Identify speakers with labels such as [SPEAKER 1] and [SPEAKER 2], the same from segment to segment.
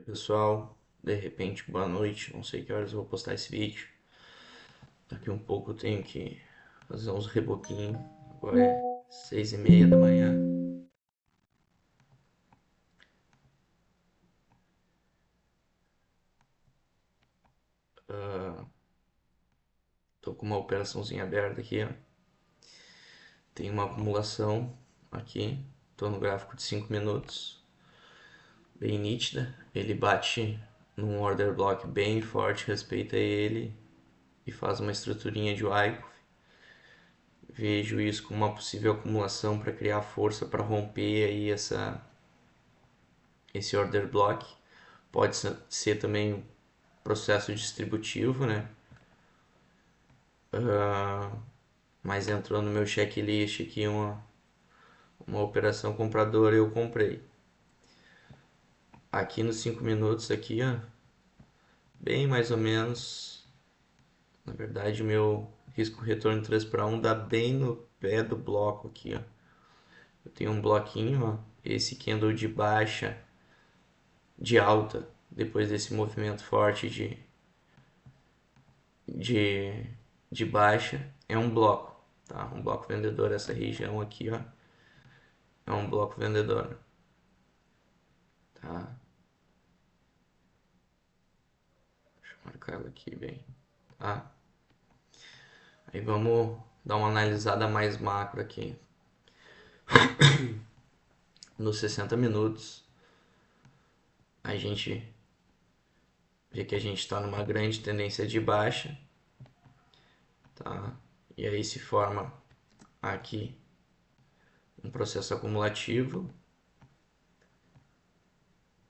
[SPEAKER 1] Pessoal, de repente, boa noite, não sei que horas eu vou postar esse vídeo. Daqui um pouco eu tenho que fazer uns reboquinhos. Agora é 6:30 da manhã. Ah, tô com uma operaçãozinha aberta aqui, ó. Tem uma acumulação aqui. Tô no gráfico de 5 minutos. Bem nítida. Ele bate num order block bem forte, respeita ele e faz uma estruturinha de Wyckoff. Vejo isso como uma possível acumulação para criar força para romper aí esse order block. Pode ser também um processo distributivo, né? Mas entrou no meu checklist aqui uma operação compradora, eu comprei. Aqui nos 5 minutos aqui, ó, bem mais ou menos. Na verdade, o meu risco retorno 3/1 dá bem no pé do bloco aqui, ó. Eu tenho um bloquinho, ó, esse candle de baixa, de alta, depois desse movimento forte de, de baixa, é um bloco, tá? Um bloco vendedor, essa região aqui, ó, é um bloco vendedor, tá? Deixa eu marcar ela aqui bem, tá? Aí vamos dar uma analisada mais macro aqui. Nos 60 minutos, a gente vê que a gente está numa grande tendência de baixa, tá? E aí se forma aqui um processo acumulativo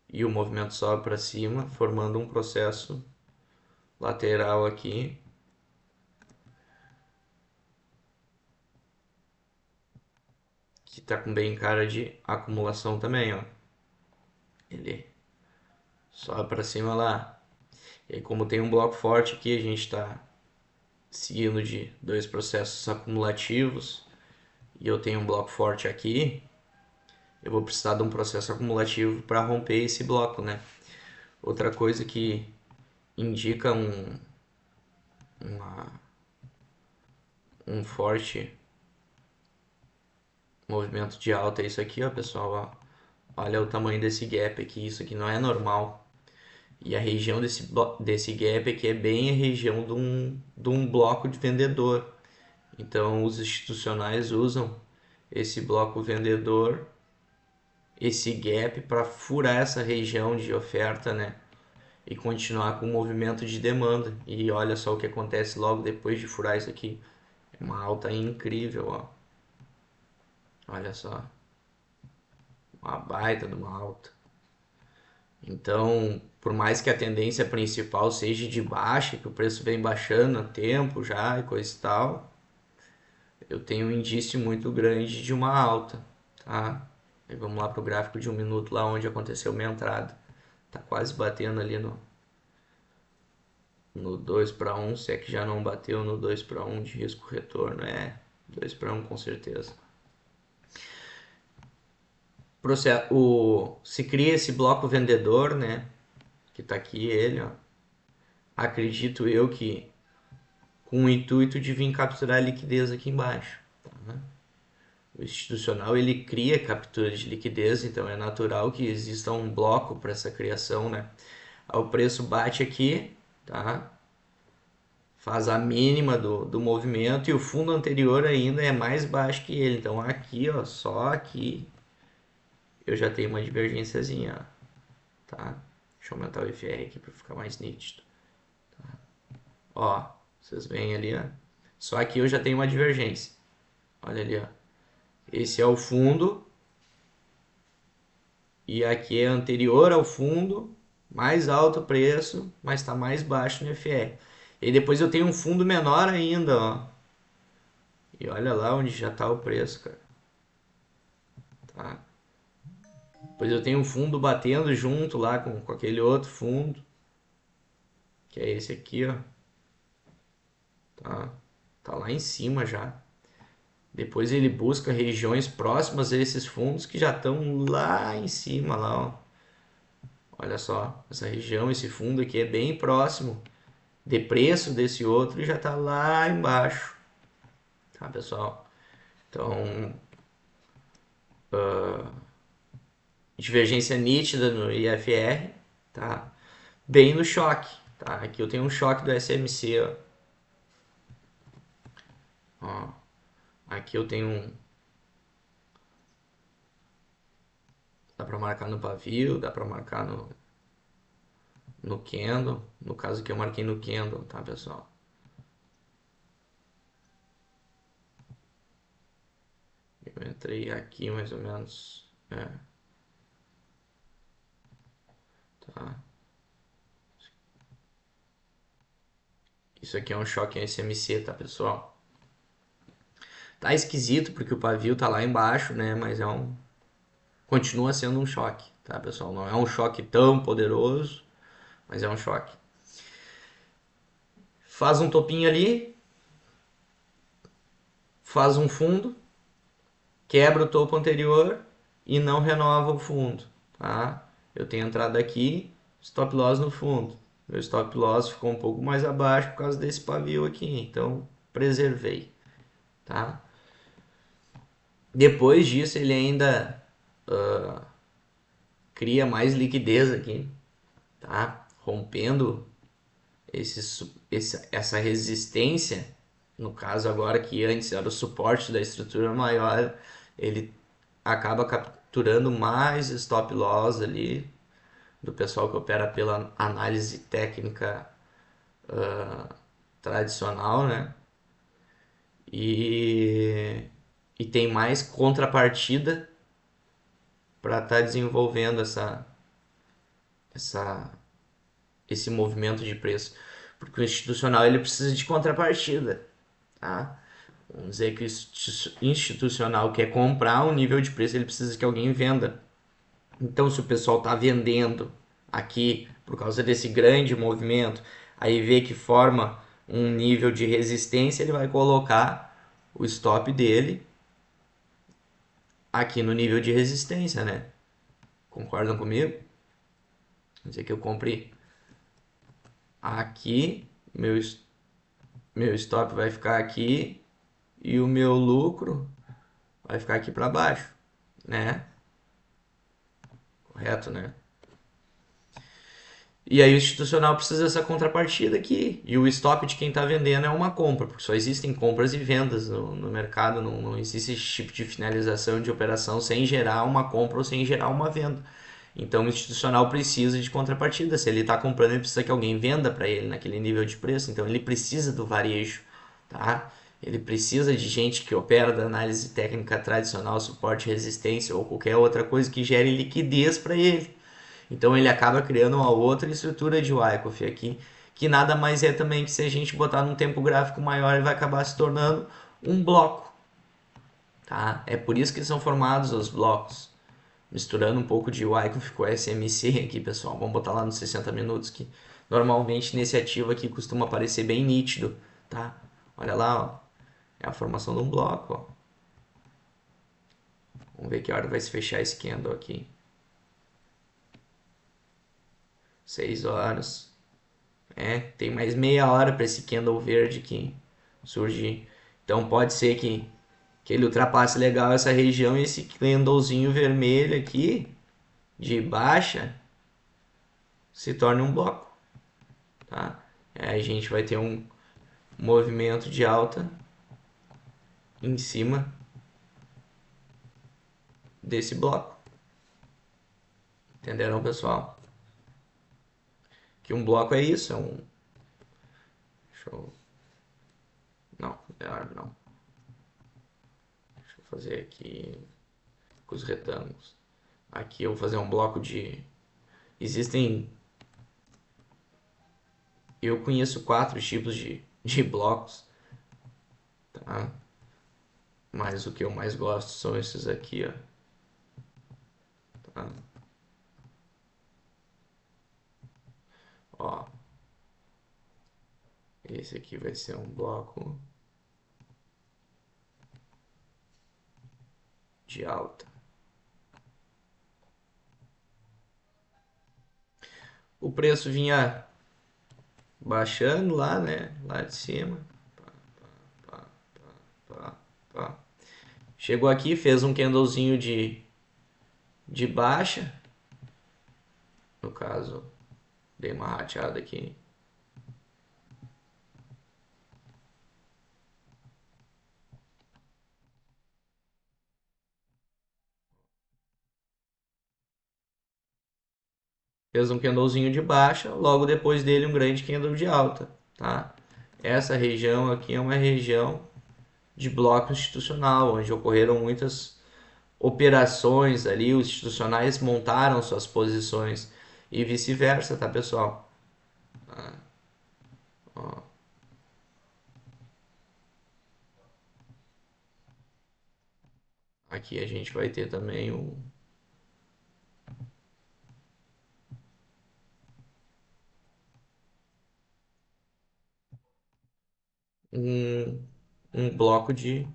[SPEAKER 1] e o movimento sobe para cima, formando um processo lateral aqui, que tá com bem cara de acumulação também, ó. Ele sobe para cima lá. E aí, como tem um bloco forte aqui, a gente está seguindo de dois processos acumulativos e eu tenho um bloco forte aqui, eu vou precisar de um processo acumulativo para romper esse bloco, né? Outra coisa que indica uma, um forte movimento de alta é isso aqui, ó, pessoal, ó. Olha o tamanho desse gap aqui, isso aqui não é normal. E a região desse gap aqui é bem a região de um bloco de vendedor. Então os institucionais usam esse bloco vendedor, esse gap, para furar essa região de oferta, né? E continuar com o movimento de demanda. E olha só o que acontece logo depois de furar isso aqui. É uma alta incrível, ó. Olha só. Uma baita de uma alta. Então, por mais que a tendência principal seja de baixa, que o preço vem baixando há tempo já e coisa e tal, eu tenho um indício muito grande de uma alta, tá? E vamos lá para o gráfico de 1 minuto, lá onde aconteceu minha entrada. Tá quase batendo ali no 2/1, se é que já não bateu no 2/1 de risco retorno. É, 2/1 com certeza. Se cria esse bloco vendedor, né? Que tá aqui ele, ó. Acredito eu que com o intuito de vir capturar a liquidez aqui embaixo. Tá? O institucional ele cria captura de liquidez, então é natural que exista um bloco para essa criação, né? O preço bate aqui, tá? Faz a mínima do movimento e o fundo anterior ainda é mais baixo que ele. Então aqui, ó, só aqui eu já tenho uma divergênciazinha, ó, tá? Deixa eu aumentar o FR aqui para ficar mais nítido. Tá? Ó, vocês veem ali, ó. Só aqui eu já tenho uma divergência. Olha ali, ó. Esse é o fundo e aqui é anterior ao fundo, mais alto o preço, mas está mais baixo no FR. E depois eu tenho um fundo menor ainda, ó. E olha lá onde já está o preço, cara. Tá? Depois eu tenho um fundo batendo junto lá com aquele outro fundo, que é esse aqui, ó. Tá? Tá lá em cima já. Depois ele busca regiões próximas a esses fundos que já estão lá em cima, lá, ó. olha só, essa região, esse fundo aqui é bem próximo de preço desse outro e já está lá embaixo, tá, pessoal? Então, divergência nítida no IFR, tá? Bem no choque, tá? Aqui eu tenho um choque do SMC, ó. Ó, aqui eu tenho um. Dá para marcar no pavio, dá para marcar no candle. No caso que eu marquei no candle, tá, pessoal? Eu entrei aqui mais ou menos. Tá. Isso aqui é um choque em SMC, tá, pessoal? Tá esquisito porque o pavio tá lá embaixo, né? Mas continua sendo um choque, tá, pessoal? Não é um choque tão poderoso, mas é um choque. Faz um topinho ali, faz um fundo, quebra o topo anterior e não renova o fundo, tá? Eu tenho entrada aqui, stop loss no fundo. Meu stop loss ficou um pouco mais abaixo por causa desse pavio aqui, então preservei, tá? Depois disso ele ainda cria mais liquidez aqui, tá? Rompendo essa resistência, no caso agora que antes era o suporte da estrutura maior, ele acaba capturando mais stop loss ali do pessoal que opera pela análise técnica tradicional, né? E, e tem mais contrapartida para estar desenvolvendo essa, esse movimento de preço. Porque o institucional ele precisa de contrapartida, tá? Vamos dizer que o institucional quer comprar um nível de preço, ele precisa que alguém venda. Então, se o pessoal está vendendo aqui por causa desse grande movimento, aí vê que forma um nível de resistência, ele vai colocar o stop dele aqui no nível de resistência, né? Concordam comigo? Quer dizer que eu compre aqui, meu stop vai ficar aqui e o meu lucro vai ficar aqui para baixo, né? Correto, né? E aí o institucional precisa dessa contrapartida aqui. E o stop de quem está vendendo é uma compra, porque só existem compras e vendas no mercado, não existe esse tipo de finalização de operação sem gerar uma compra ou sem gerar uma venda. Então o institucional precisa de contrapartida. Se ele está comprando, ele precisa que alguém venda para ele naquele nível de preço. Então ele precisa do varejo, tá? Ele precisa de gente que opera da análise técnica tradicional, suporte, resistência ou qualquer outra coisa que gere liquidez para ele. Então ele acaba criando uma outra estrutura de Wyckoff aqui, que nada mais é também que se a gente botar num tempo gráfico maior, ele vai acabar se tornando um bloco. Tá? É por isso que são formados os blocos. Misturando um pouco de Wyckoff com SMC aqui, pessoal. Vamos botar lá nos 60 minutos, que normalmente nesse ativo aqui costuma aparecer bem nítido. Tá? Olha lá, ó. É a formação de um bloco. Ó. Vamos ver que hora vai se fechar esse candle aqui. 6 horas. Tem mais meia hora para esse candle verde aqui surgir. Então pode ser que ele ultrapasse legal essa região e esse candlezinho vermelho aqui de baixa se torne um bloco, tá? Aí a gente vai ter um movimento de alta em cima desse bloco. Entenderam, pessoal? Que um bloco é isso, Deixa eu... Não, melhor não. Deixa eu fazer aqui com os retângulos. Aqui eu vou fazer um bloco de... Existem... Eu conheço 4 tipos de blocos, tá? Mas o que eu mais gosto são esses aqui, ó. Tá? Ó, esse aqui vai ser um bloco de alta. o preço vinha baixando lá, né? Lá de cima. Pá, pá, pá. Chegou aqui, fez um candlezinho de baixa. No caso, dei uma rateada aqui. Fez um candlezinho de baixa, logo depois dele um grande candle de alta, tá? Essa região aqui é uma região de bloco institucional, onde ocorreram muitas operações ali, os institucionais montaram suas posições e vice-versa, tá, pessoal? Ó, aqui a gente vai ter também um, um bloco de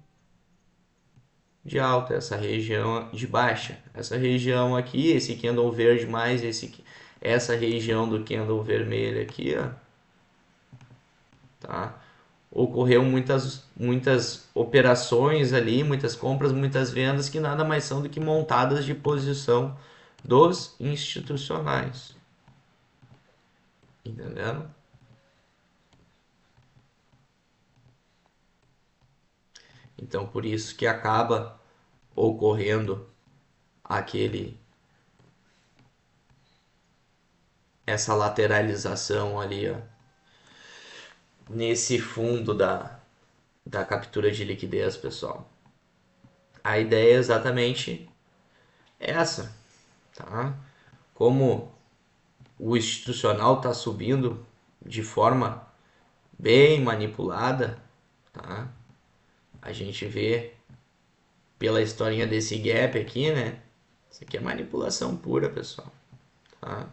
[SPEAKER 1] alta, essa região de baixa. Essa região aqui, esse candle verde mais essa região do candle vermelho aqui, ó, tá? Ocorreu muitas operações ali, muitas compras, muitas vendas que nada mais são do que montadas de posição dos institucionais. Entendendo? Então, por isso que acaba ocorrendo aquele essa lateralização ali, ó, nesse fundo da captura de liquidez, pessoal. A ideia é exatamente essa, tá? Como o institucional está subindo de forma bem manipulada, tá? A gente vê pela historinha desse gap aqui, né? Isso aqui é manipulação pura, pessoal, tá?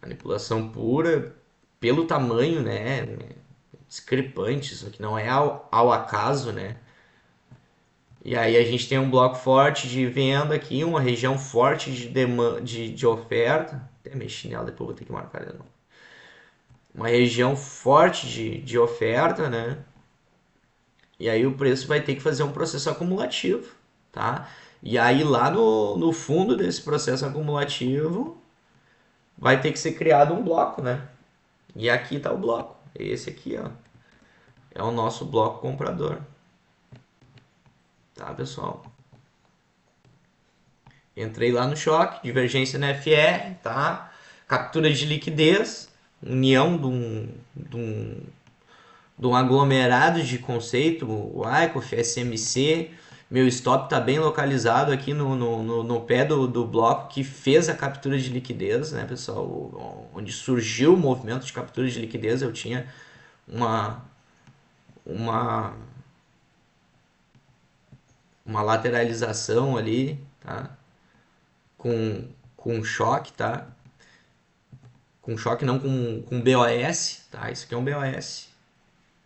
[SPEAKER 1] Manipulação pura pelo tamanho, né? Discrepante, isso aqui não é ao acaso, né? E aí a gente tem um bloco forte de venda aqui, uma região forte de oferta. Até meio chinelo, depois vou ter que marcar de novo. Uma região forte de oferta, né? E aí o preço vai ter que fazer um processo acumulativo, tá? E aí lá no fundo desse processo acumulativo vai ter que ser criado um bloco, né? E aqui tá o bloco. Esse aqui, ó, é o nosso bloco comprador. Tá, pessoal? Entrei lá no choque, divergência na FR, tá? Captura de liquidez, união de um aglomerado de conceito, o ICOF, SMC. Meu stop está bem localizado aqui no pé do bloco que fez a captura de liquidez, né, pessoal? Onde surgiu o movimento de captura de liquidez, eu tinha uma, uma, uma lateralização ali, tá? Com choque, tá? Com choque, não com BOS, tá? Isso aqui é um BOS.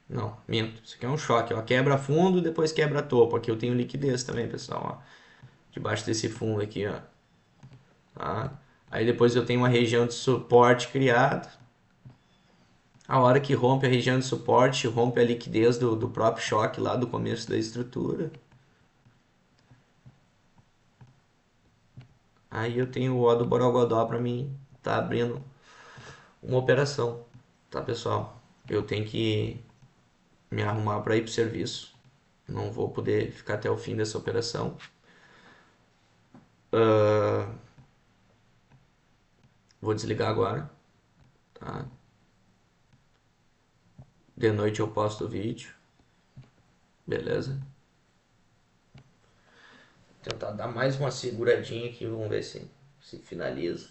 [SPEAKER 1] Não, minto. Isso aqui é um choque, ó. Quebra fundo, depois quebra topo. Aqui eu tenho liquidez também, pessoal, ó. Debaixo desse fundo aqui, ó. Tá? Aí depois eu tenho uma região de suporte criada. A hora que rompe a região de suporte, rompe a liquidez do próprio choque lá do começo da estrutura. Aí eu tenho o O do Borogodó para mim tá abrindo uma operação, tá, pessoal? Eu tenho que me arrumar para ir pro serviço. Não vou poder ficar até o fim dessa operação. Vou desligar agora, tá? De noite eu posto o vídeo, beleza? Tentar dar mais uma seguradinha aqui, vamos ver se finaliza.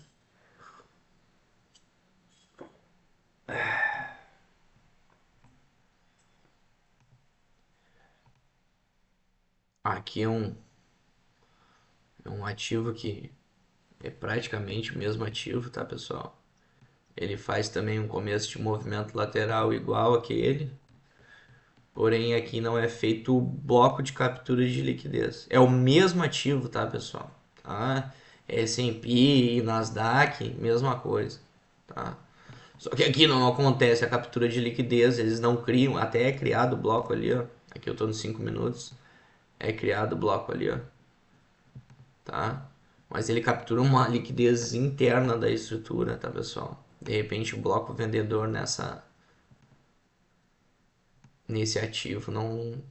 [SPEAKER 1] Aqui é um ativo que é praticamente o mesmo ativo, tá, pessoal? Ele faz também um começo de movimento lateral igual aquele, porém aqui não é feito o bloco de captura de liquidez. É o mesmo ativo, tá, pessoal? Tá? S&P e Nasdaq, mesma coisa. tá? Só que aqui não acontece a captura de liquidez, eles não criam, até é criado o bloco ali, ó. Aqui eu tô nos 5 minutos, é criado o bloco ali, ó, tá? Mas ele captura uma liquidez interna da estrutura, tá, pessoal? De repente o bloco vendedor nesse ativo não,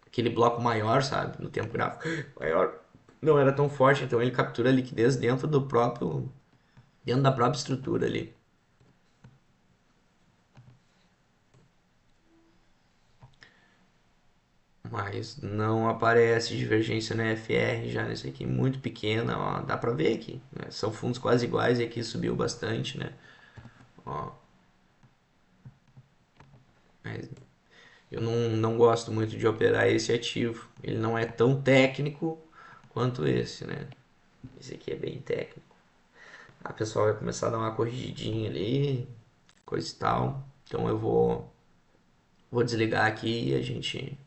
[SPEAKER 1] aquele bloco maior, sabe, no tempo gráfico maior, não era tão forte, então ele captura a liquidez dentro da própria estrutura ali. Mas não aparece divergência no FR já nesse aqui, muito pequena, ó, dá pra ver aqui, né? São fundos quase iguais e aqui subiu bastante, né? Ó, mas eu não gosto muito de operar esse ativo, ele não é tão técnico quanto esse, né? Esse aqui é bem técnico. A pessoa vai começar a dar uma corrigidinha ali, coisa e tal. Então eu vou desligar aqui e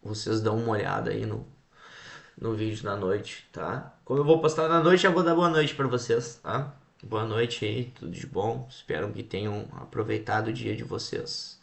[SPEAKER 1] vocês dão uma olhada aí no vídeo da noite, tá? Como eu vou postar na noite, eu vou dar boa noite para vocês, tá? Boa noite aí, tudo de bom. Espero que tenham aproveitado o dia de vocês.